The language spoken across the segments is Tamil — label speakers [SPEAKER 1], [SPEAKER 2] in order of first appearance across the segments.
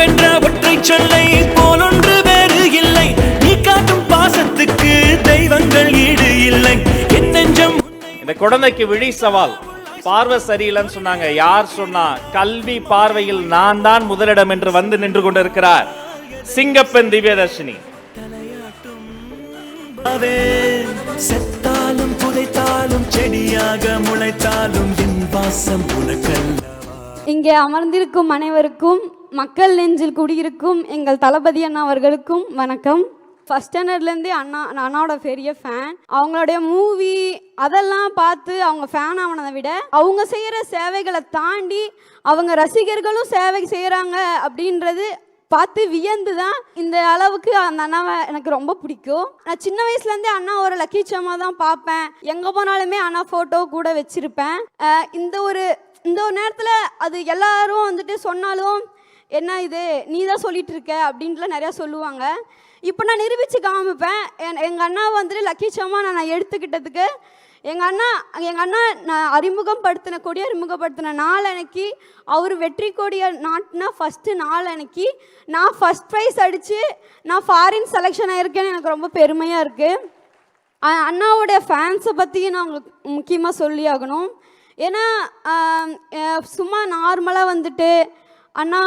[SPEAKER 1] வென்ற ஒற்றை சொல்லை போலொன்று வேறு இல்லை. நீ காட்டும் பாசத்துக்கு தெய்வங்கள் ஈடு இல்லை. என் நெஞ்சம்.
[SPEAKER 2] இந்த குழந்தைக்கு விழி சவால். பார்வை சரியில்லைன்னு சொன்னாங்க. யார் சொன்னா? கல்வி பார்வையில் நான் தான் முதலிடம் என்று வந்து நின்று கொண்டிருக்கிறார் சிங்கப்பெண் திவ்யதர்ஷினி.
[SPEAKER 1] செத்தாலும் புதைத்தாலும் செடியாக முளைத்தாலும் என் வாசம் உனக்கல்ல.
[SPEAKER 3] இங்கே அமர்ந்திருக்கும் அனைவருக்கும், மக்கள் நெஞ்சில் குடியிருக்கும் எங்கள் தளபதி அண்ணா அவர்களுக்கும் வணக்கம். ஃபஸ்ட் ஸ்டாண்டர்ட்லேருந்தே அண்ணாவோட பெரிய ஃபேன். அவங்களுடைய மூவி அதெல்லாம் பார்த்து அவங்க ஃபேன் ஆனதை விட அவங்க செய்கிற சேவைகளை தாண்டி அவங்க ரசிகர்களும் சேவை செய்கிறாங்க அப்படின்றது பார்த்து வியந்து தான் இந்த அளவுக்கு அந்த அண்ணாவை எனக்கு ரொம்ப பிடிக்கும். நான் சின்ன வயசுலேருந்தே அண்ணா ஒரு லக்கி சாமா தான் பார்ப்பேன். எங்கே போனாலுமே அண்ணா ஃபோட்டோ கூட வச்சுருப்பேன். இந்த ஒரு நேரத்தில் அது எல்லாரும் வந்துட்டு சொன்னாலும் என்ன இது நீ தான் சொல்லிட்டு இருக்க அப்படின்ட்டுலாம் நிறையா சொல்லுவாங்க. இப்போ நான் நிரூபித்து காமிப்பேன். எங்கள் அண்ணா வந்துட்டு லக்கி சாமா நான் எடுத்துக்கிட்டதுக்கு எங்கள் அண்ணா நான் கொடி அறிமுகப்படுத்தின நாள் அன்னைக்கு அவர் வெற்றி கொடியை நாட்டினா ஃபஸ்ட்டு நாள் அன்னைக்கு நான் ஃபஸ்ட் ப்ரைஸ் அடித்து நான் ஃபாரின் செலெக்ஷன் ஆகிருக்கேன்னு எனக்கு ரொம்ப பெருமையாக இருக்குது. அண்ணாவுடைய ஃபேன்ஸை பற்றி நான் உங்களுக்கு முக்கியமாக சொல்லி ஆகணும். ஏன்னா சும்மா நார்மலாக வந்துட்டு அண்ணா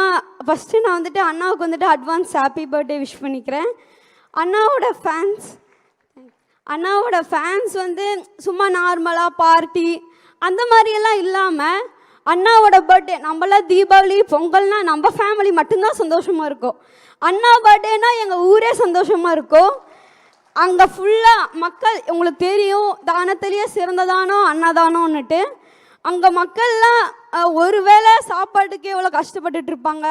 [SPEAKER 3] ஃபஸ்ட்டு நான் வந்துட்டு அண்ணாவுக்கு வந்துட்டு அட்வான்ஸ் ஹாப்பி பர்த்டே விஷ் பண்ணிக்கிறேன். அண்ணாவோட ஃபேன்ஸ் வந்து சும்மா நார்மலாக பார்ட்டி அந்த மாதிரியெல்லாம் இல்லாமல் அண்ணாவோட பர்த்டே நம்மளாம் தீபாவளி பொங்கல்னா நம்ம ஃபேமிலி மட்டும்தான் சந்தோஷமாக இருக்கும். அண்ணா பர்த்டேனா எங்கள் ஊரே சந்தோஷமாக இருக்கும். அங்கே ஃபுல்லாக மக்கள் உங்களுக்கு தெரியும் தானத்திலேயே சிறந்ததானோ அன்னதானோன்னுட்டு அங்கே மக்கள்லாம் ஒரு வேளை சாப்பாட்டுக்கு எவ்வளோ கஷ்டப்பட்டுட்டு இருப்பாங்க.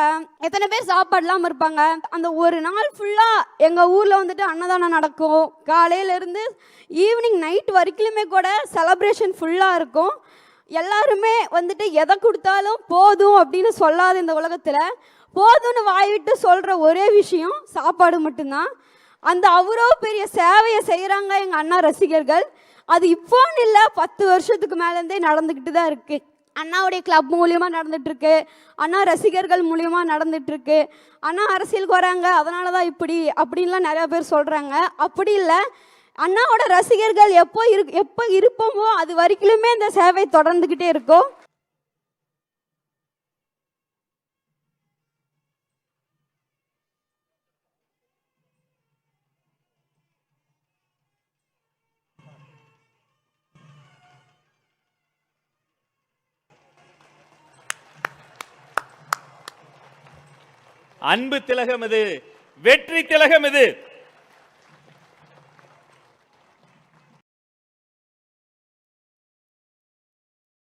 [SPEAKER 3] எத்தனை பேர் சாப்பாடு இல்லாமல் இருப்பாங்க. அந்த ஒரு நாள் ஃபுல்லாக எங்கள் ஊரில் வந்துட்டு அன்னதானம் நடக்கும். காலையிலேருந்து ஈவினிங் நைட் வரைக்குமே கூட செலப்ரேஷன் ஃபுல்லாக இருக்கும். எல்லாருமே வந்துட்டு எதை கொடுத்தாலும் போதும் அப்படின்னு சொல்லாத இந்த உலகத்தில் போதும்னு வாய்விட்டு சொல்கிற ஒரே விஷயம் சாப்பாடு மட்டும்தான். அந்த அவ்வளோ பெரிய சேவையை செய்கிறாங்க எங்கள் அண்ணா ரசிகர்கள். அது இப்போன்னு இல்லை, 10 வருஷத்துக்கு மேலேருந்தே நடந்துக்கிட்டு தான் இருக்குது. அண்ணாவுடைய கிளப் மூலியமாக நடந்துகிட்ருக்கு, அண்ணா ரசிகர்கள் மூலியமாக நடந்துகிட்ருக்கு. அண்ணா அரசியலுக்கு வராங்க அதனால தான் இப்படி அப்படின்லாம் நிறையா பேர் சொல்கிறாங்க. அப்படி இல்லை, அண்ணாவோட ரசிகர்கள் எப்போ இருப்போமோ அது வரைக்குமே இந்த சேவை தொடர்ந்துக்கிட்டே இருக்கும்.
[SPEAKER 2] அன்பு திலகம் இது, வெற்றி திலகம் இது.